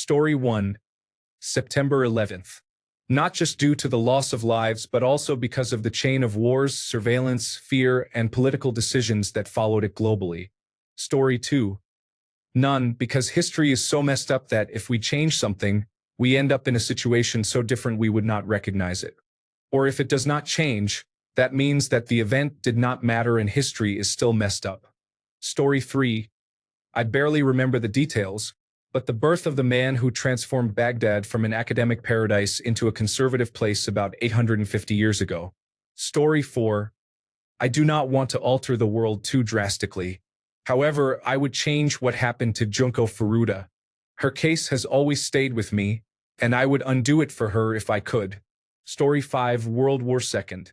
Story 1. September 11th. Not just due to the loss of lives, but also because of the chain of wars, surveillance, fear, and political decisions that followed it globally. Story 2. None, because history is so messed up that if we change something, we end up in a situation so different we would not recognize it. Or if it does not change, that means that the event did not matter and history is still messed up. Story 3. I barely remember the details, but the birth of the man who transformed Baghdad from an academic paradise into a conservative place about 850 years ago. Story 4. I do not want to alter the world too drastically. However, I would change what happened to Junko Furuta. Her case has always stayed with me, and I would undo it for her if I could. Story 5. World War II.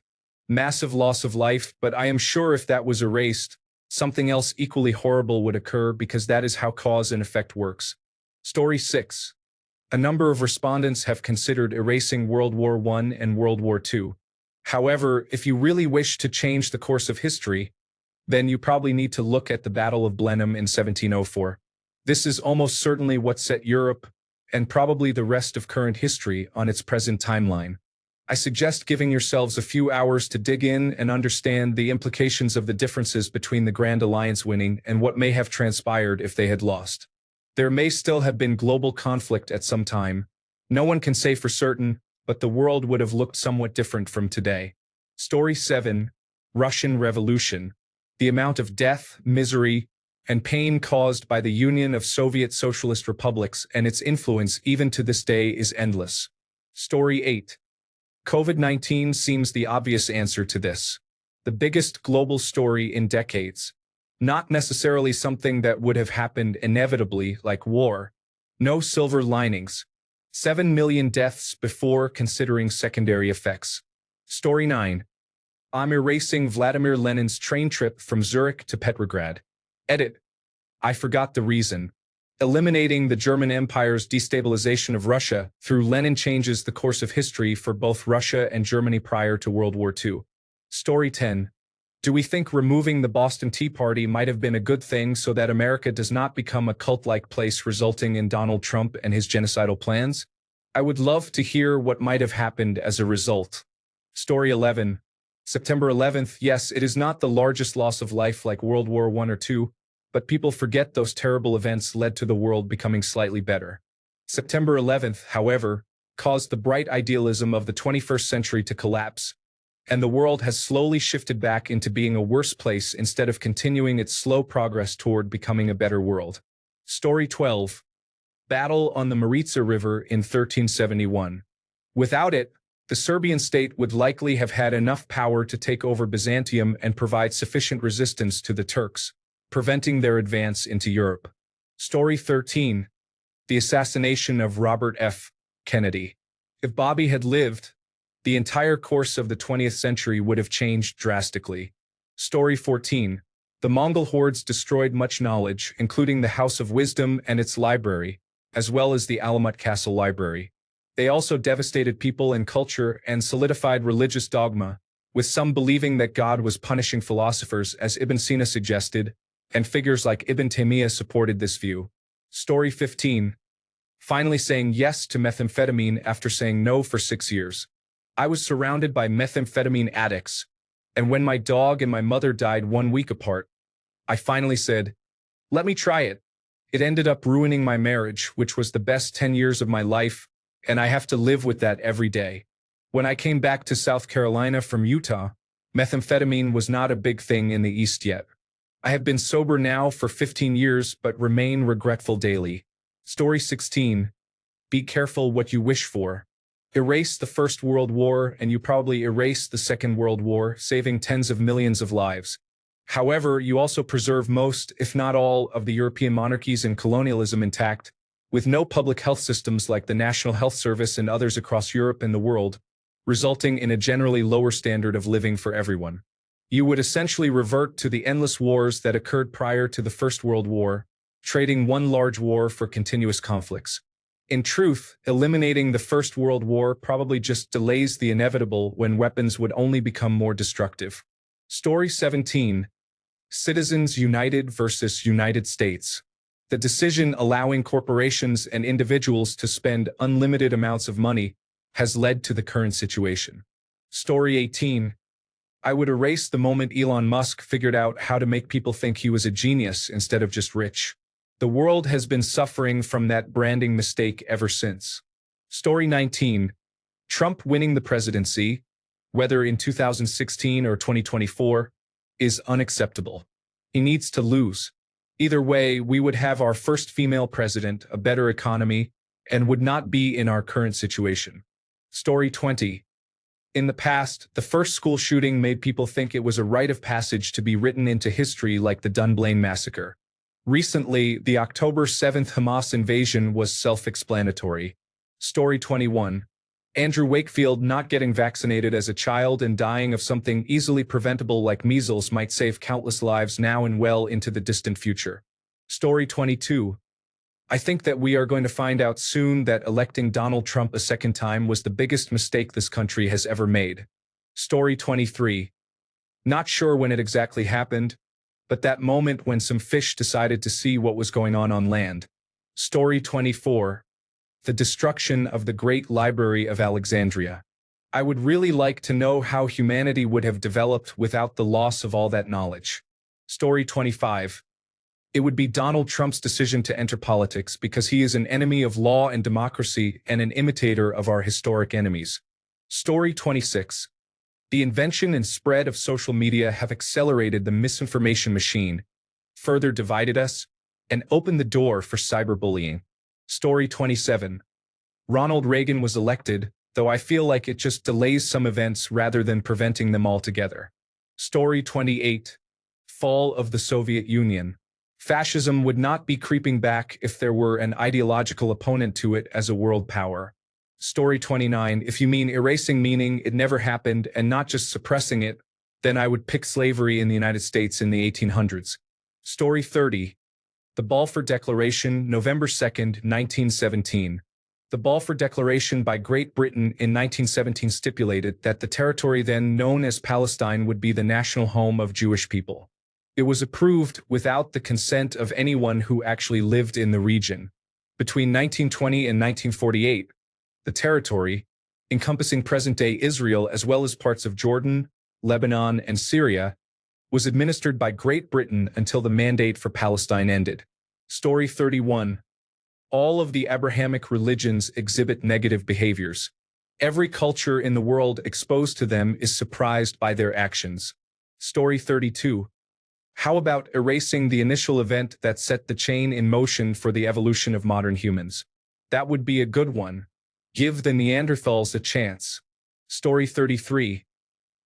Massive loss of life, but I am sure if that was erased, something else equally horrible would occur because that is how cause and effect works. Story 6. A number of respondents have considered erasing World War I and World War II. However, if you really wish to change the course of history, then you probably need to look at the Battle of Blenheim in 1704. This is almost certainly what set Europe, and probably the rest of current history, on its present timeline. I suggest giving yourselves a few hours to dig in and understand the implications of the differences between the Grand Alliance winning and what may have transpired if they had lost. There may still have been global conflict at some time. No one can say for certain, but the world would have looked somewhat different from today. Story 7. Russian Revolution. The amount of death, misery, and pain caused by the union of Soviet Socialist republics and its influence even to this day is endless. Story 8. COVID-19 seems the obvious answer to this. The biggest global story in decades. Not necessarily something that would have happened inevitably, like war. No silver linings. 7 million deaths before considering secondary effects. Story 9. I'm erasing Vladimir Lenin's train trip from Zurich to Petrograd. Edit. I forgot the reason. Eliminating the German Empire's destabilization of Russia through Lenin changes the course of history for both Russia and Germany prior to World War II. Story 10. Do we think removing the Boston Tea Party might have been a good thing so that America does not become a cult-like place resulting in Donald Trump and his genocidal plans? I would love to hear what might have happened as a result. Story 11. September 11th. Yes, it is not the largest loss of life like World War I or II, but people forget those terrible events led to the world becoming slightly better. September 11th, however, caused the bright idealism of the 21st century to collapse, and the world has slowly shifted back into being a worse place instead of continuing its slow progress toward becoming a better world. Story 12. Battle on the Maritsa River in 1371. Without it, the Serbian state would likely have had enough power to take over Byzantium and provide sufficient resistance to the Turks, preventing their advance into Europe. Story 13. The assassination of Robert F. Kennedy. If Bobby had lived, the entire course of the 20th century would have changed drastically. Story 14. The Mongol hordes destroyed much knowledge, including the House of Wisdom and its library, as well as the Alamut Castle Library. They also devastated people and culture and solidified religious dogma, with some believing that God was punishing philosophers, as Ibn Sina suggested, and figures like Ibn Taymiyyah supported this view. Story 15. Finally saying yes to methamphetamine after saying no for 6 years. I was surrounded by methamphetamine addicts, and when my dog and my mother died 1 week apart, I finally said, let me try it. It ended up ruining my marriage, which was the best 10 years of my life, and I have to live with that every day. When I came back to South Carolina from Utah, methamphetamine was not a big thing in the East yet. I have been sober now for 15 years but remain regretful daily. Story 16. Be careful what you wish for. Erase the First World War and you probably erase the Second World War, saving tens of millions of lives. However, you also preserve most, if not all, of the European monarchies and colonialism intact, with no public health systems like the National Health Service and others across Europe and the world, resulting in a generally lower standard of living for everyone. You would essentially revert to the endless wars that occurred prior to the First World War, trading one large war for continuous conflicts. In truth, eliminating the First World War probably just delays the inevitable when weapons would only become more destructive. Story 17. Citizens United versus United States. The decision allowing corporations and individuals to spend unlimited amounts of money has led to the current situation. Story 18. I would erase the moment Elon Musk figured out how to make people think he was a genius instead of just rich. The world has been suffering from that branding mistake ever since. Story 19. Trump winning the presidency, whether in 2016 or 2024, is unacceptable. He needs to lose. Either way, we would have our first female president, a better economy, and would not be in our current situation. Story 20. In the past, the first school shooting made people think it was a rite of passage to be written into history like the Dunblane massacre. Recently, the October 7th Hamas invasion was self-explanatory. Story 21. Andrew Wakefield not getting vaccinated as a child and dying of something easily preventable like measles might save countless lives now and well into the distant future. Story 22. I think that we are going to find out soon that electing Donald Trump a second time was the biggest mistake this country has ever made. Story 23. Not sure when it exactly happened, but that moment when some fish decided to see what was going on land. Story 24. The destruction of the Great Library of Alexandria. I would really like to know how humanity would have developed without the loss of all that knowledge. Story 25. It would be Donald Trump's decision to enter politics because he is an enemy of law and democracy and an imitator of our historic enemies. Story 26. The invention and spread of social media have accelerated the misinformation machine, further divided us, and opened the door for cyberbullying. Story 27. Ronald Reagan was elected, though I feel like it just delays some events rather than preventing them altogether. Story 28. Fall of the Soviet Union. Fascism would not be creeping back if there were an ideological opponent to it as a world power. Story 29. If you mean erasing meaning it never happened and not just suppressing it, then I would pick slavery in the United States in the 1800s. Story 30. The Balfour Declaration, November 2nd, 1917. The Balfour Declaration by Great Britain in 1917 stipulated that the territory then known as Palestine would be the national home of Jewish people. It was approved without the consent of anyone who actually lived in the region. Between 1920 and 1948, the territory, encompassing present-day Israel as well as parts of Jordan, Lebanon, and Syria, was administered by Great Britain until the Mandate for Palestine ended. Story 31. All of the Abrahamic religions exhibit negative behaviors. Every culture in the world exposed to them is surprised by their actions. Story 32. How about erasing the initial event that set the chain in motion for the evolution of modern humans? That would be a good one. Give the Neanderthals a chance. Story 33.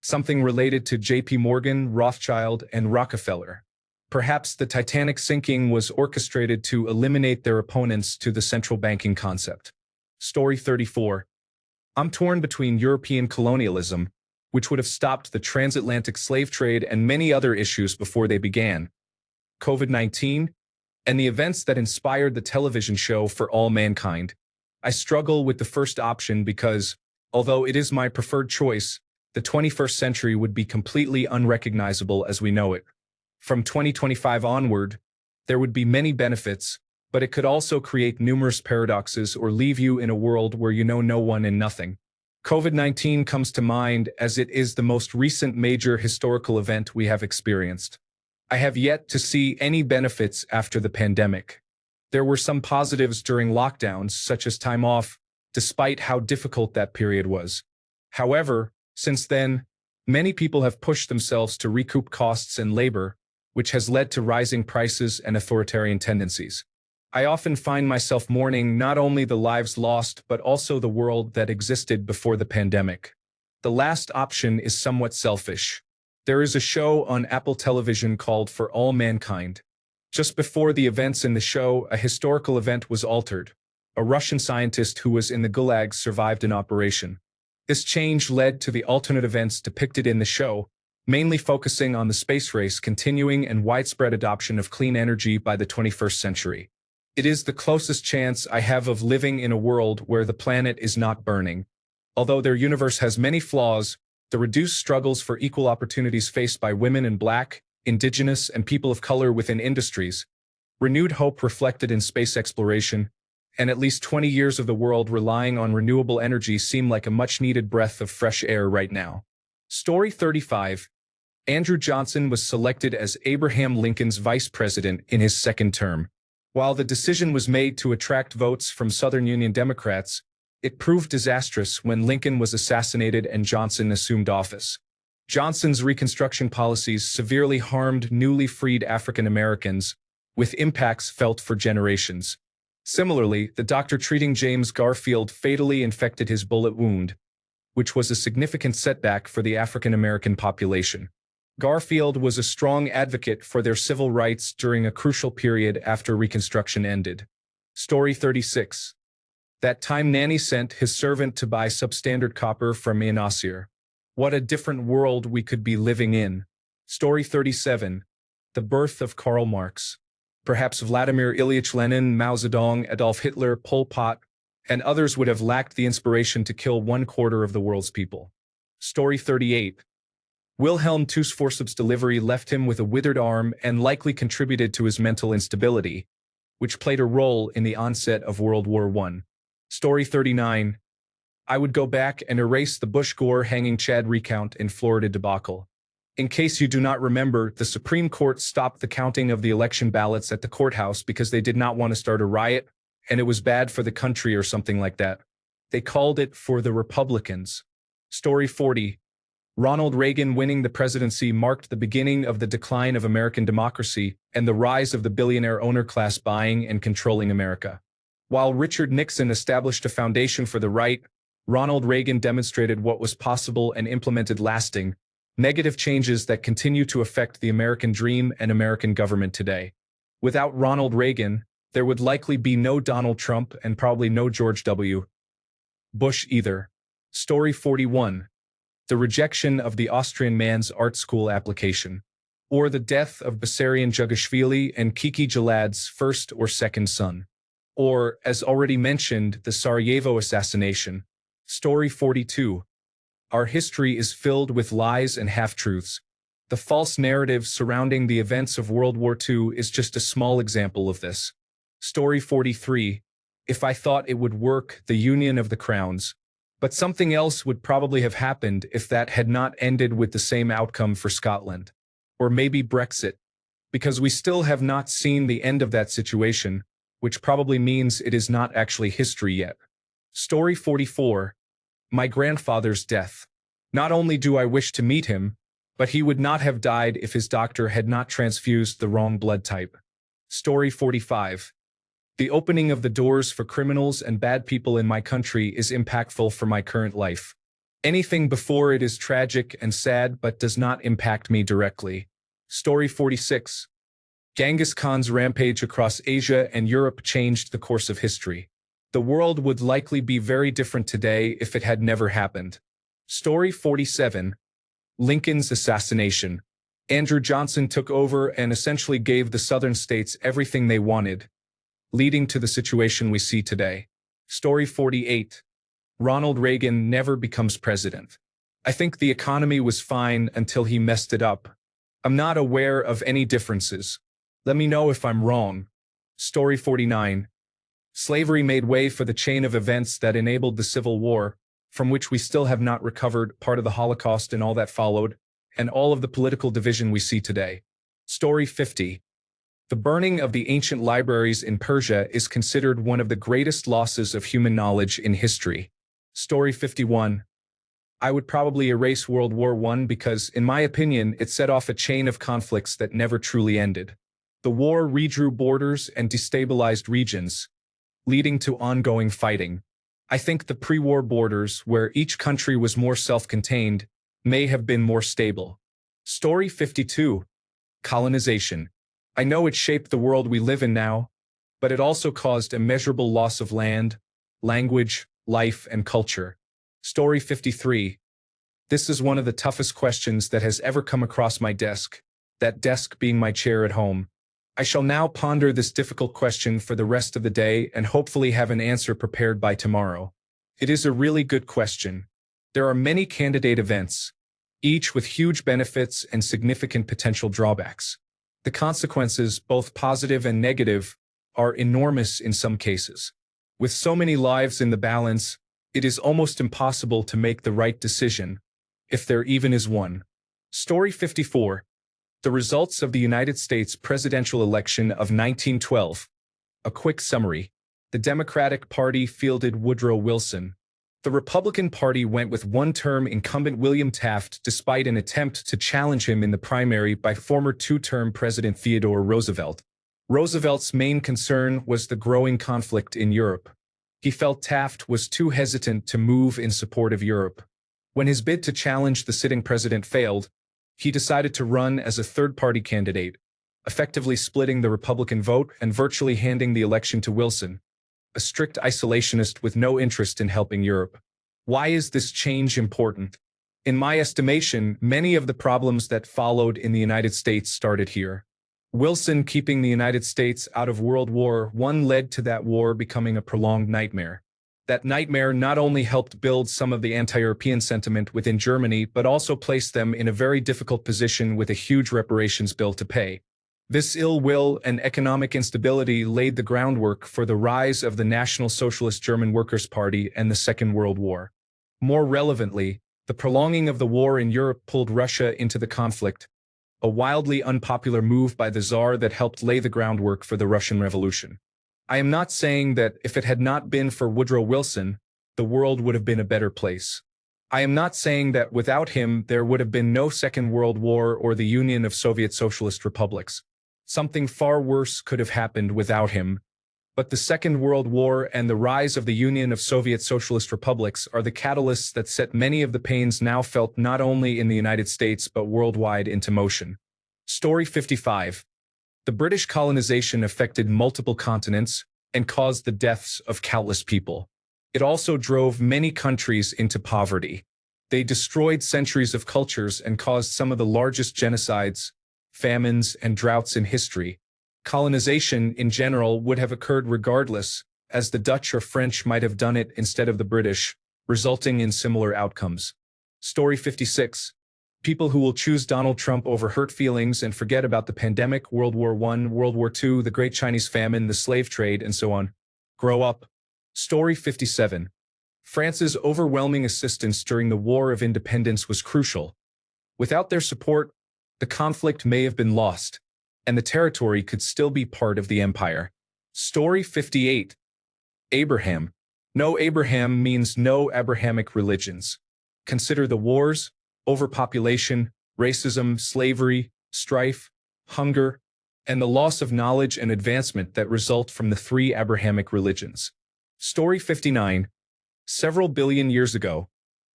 Something related to J.P. Morgan, Rothschild, and Rockefeller. Perhaps the Titanic sinking was orchestrated to eliminate their opponents to the central banking concept. Story 34. I'm torn between European colonialism, which would have stopped the transatlantic slave trade and many other issues before they began, COVID-19, and the events that inspired the television show For All Mankind. I struggle with the first option because, although it is my preferred choice, the 21st century would be completely unrecognizable as we know it. From 2025 onward, there would be many benefits, but it could also create numerous paradoxes or leave you in a world where you know no one and nothing. COVID-19 comes to mind as it is the most recent major historical event we have experienced. I have yet to see any benefits after the pandemic. There were some positives during lockdowns, such as time off, despite how difficult that period was. However, since then, many people have pushed themselves to recoup costs and labor, which has led to rising prices and authoritarian tendencies. I often find myself mourning not only the lives lost but also the world that existed before the pandemic. The last option is somewhat selfish. There is a show on Apple television called For All Mankind. Just before the events in the show, a historical event was altered. A Russian scientist who was in the Gulag survived an operation. This change led to the alternate events depicted in the show, mainly focusing on the space race continuing and widespread adoption of clean energy by the 21st century. It is the closest chance I have of living in a world where the planet is not burning. Although their universe has many flaws, the reduced struggles for equal opportunities faced by women and Black, Indigenous, and people of color within industries, Renewed hope reflected in space exploration, and at least 20 years of the world relying on renewable energy seem like a much-needed breath of fresh air right now. Story 35. Andrew Johnson was selected as Abraham Lincoln's vice president in his second term. While the decision was made to attract votes from Southern Union Democrats, it proved disastrous when Lincoln was assassinated and Johnson assumed office. Johnson's Reconstruction policies severely harmed newly freed African Americans, with impacts felt for generations. Similarly, the doctor treating James Garfield fatally infected his bullet wound, which was a significant setback for the African American population. Garfield was a strong advocate for their civil rights during a crucial period after Reconstruction ended. Story 36. That time Nanny sent his servant to buy substandard copper from Nasir. What a different world we could be living in. Story 37. The birth of Karl Marx. Perhaps Vladimir Ilyich Lenin, Mao Zedong, Adolf Hitler, Pol Pot, and others would have lacked the inspiration to kill 1/4 of the world's people. Story 38. Wilhelm II's forceps delivery left him with a withered arm and likely contributed to his mental instability, which played a role in the onset of World War I. Story 39. I would go back and erase the Bush-Gore hanging Chad recount in Florida debacle. In case you do not remember, the Supreme Court stopped the counting of the election ballots at the courthouse because they did not want to start a riot, and it was bad for the country or something like that. They called it for the Republicans. Story 40. Ronald Reagan winning the presidency marked the beginning of the decline of American democracy and the rise of the billionaire owner class buying and controlling America. While Richard Nixon established a foundation for the right, Ronald Reagan demonstrated what was possible and implemented lasting, negative changes that continue to affect the American dream and American government today. Without Ronald Reagan, there would likely be no Donald Trump and probably no George W. Bush either. Story 41. The rejection of the Austrian man's art school application, or the death of Bessarion Jugashvili and Kiki Jalad's first or second son, or, as already mentioned, the Sarajevo assassination. Story 42. Our history is filled with lies and half-truths. The false narrative surrounding the events of World War II is just a small example of this. Story 43. If I thought it would work, the Union of the Crowns. But something else would probably have happened if that had not ended with the same outcome for Scotland. Or maybe Brexit. Because we still have not seen the end of that situation, which probably means it is not actually history yet. Story 44. My grandfather's death. Not only do I wish to meet him, but he would not have died if his doctor had not transfused the wrong blood type. Story 45. The opening of the doors for criminals and bad people in my country is impactful for my current life. Anything before it is tragic and sad but does not impact me directly. Story 46. Genghis Khan's rampage across Asia and Europe changed the course of history. The world would likely be very different today if it had never happened. Story 47. Lincoln's assassination. Andrew Johnson took over and essentially gave the southern states everything they wanted, leading to the situation we see today. Story 48. Ronald Reagan never becomes president. I think the economy was fine until he messed it up. I'm not aware of any differences. Let me know if I'm wrong. Story 49. Slavery made way for the chain of events that enabled the Civil War, from which we still have not recovered, part of the Holocaust and all that followed, and all of the political division we see today. Story 50. The burning of the ancient libraries in Persia is considered one of the greatest losses of human knowledge in history. Story 51. I would probably erase World War I because, in my opinion, it set off a chain of conflicts that never truly ended. The war redrew borders and destabilized regions, leading to ongoing fighting. I think the pre-war borders, where each country was more self-contained, may have been more stable. Story 52. Colonization. I know it shaped the world we live in now, but it also caused immeasurable loss of land, language, life, and culture. Story 53. This is one of the toughest questions that has ever come across my desk, that desk being my chair at home. I shall now ponder this difficult question for the rest of the day and hopefully have an answer prepared by tomorrow. It is a really good question. There are many candidate events, each with huge benefits and significant potential drawbacks. The consequences, both positive and negative, are enormous in some cases. With so many lives in the balance, it is almost impossible to make the right decision, if there even is one. Story 54. The results of the United States presidential election of 1912. A quick summary. The Democratic Party fielded Woodrow Wilson. The Republican Party went with one-term incumbent William Taft despite an attempt to challenge him in the primary by former two-term President Theodore Roosevelt. Roosevelt's main concern was the growing conflict in Europe. He felt Taft was too hesitant to move in support of Europe. When his bid to challenge the sitting president failed, he decided to run as a third-party candidate, effectively splitting the Republican vote and virtually handing the election to Wilson, a strict isolationist with no interest in helping Europe. Why is this change important? In my estimation, many of the problems that followed in the United States started here. Wilson keeping the United States out of World War I led to that war becoming a prolonged nightmare. That nightmare not only helped build some of the anti-European sentiment within Germany, but also placed them in a very difficult position with a huge reparations bill to pay. This ill will and economic instability laid the groundwork for the rise of the National Socialist German Workers' Party and the Second World War. More relevantly, the prolonging of the war in Europe pulled Russia into the conflict, a wildly unpopular move by the Tsar that helped lay the groundwork for the Russian Revolution. I am not saying that if it had not been for Woodrow Wilson, the world would have been a better place. I am not saying that without him there would have been no Second World War or the Union of Soviet Socialist Republics. Something far worse could have happened without him. But the Second World War and the rise of the Union of Soviet Socialist Republics are the catalysts that set many of the pains now felt not only in the United States but worldwide into motion. Story 55. The British colonization affected multiple continents and caused the deaths of countless people. It also drove many countries into poverty. They destroyed centuries of cultures and caused some of the largest genocides, famines, and droughts in history. Colonization, in general, would have occurred regardless, as the Dutch or French might have done it instead of the British, resulting in similar outcomes. Story 56. People who will choose Donald Trump over hurt feelings and forget about the pandemic, World War I, World War II, the Great Chinese Famine, the slave trade, and so on. Grow up. Story 57. France's overwhelming assistance during the War of Independence was crucial. Without their support, the conflict may have been lost, and the territory could still be part of the empire. Story 58. Abraham. No Abraham means no Abrahamic religions. Consider the wars, overpopulation, racism, slavery, strife, hunger, and the loss of knowledge and advancement that result from the three Abrahamic religions. Story 59. Several billion years ago,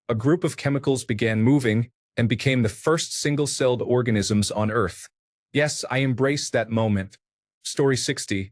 a group of chemicals began moving and became the first single-celled organisms on Earth. Yes, I embrace that moment. Story 60.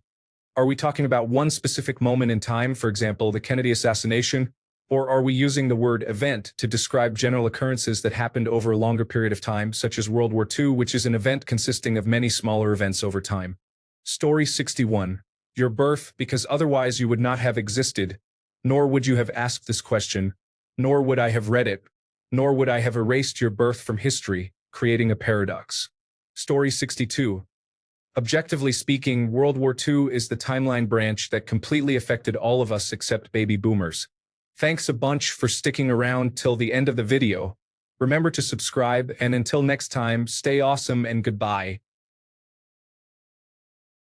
Are we talking about one specific moment in time, for example, the Kennedy assassination? Or are we using the word event to describe general occurrences that happened over a longer period of time, such as World War II, which is an event consisting of many smaller events over time? Story 61. Your birth, because otherwise you would not have existed, nor would you have asked this question, nor would I have read it, nor would I have erased your birth from history, creating a paradox. Story 62. Objectively speaking, World War II is the timeline branch that completely affected all of us except baby boomers. Thanks a bunch for sticking around till the end of the video. Remember to subscribe, and until next time, stay awesome and goodbye.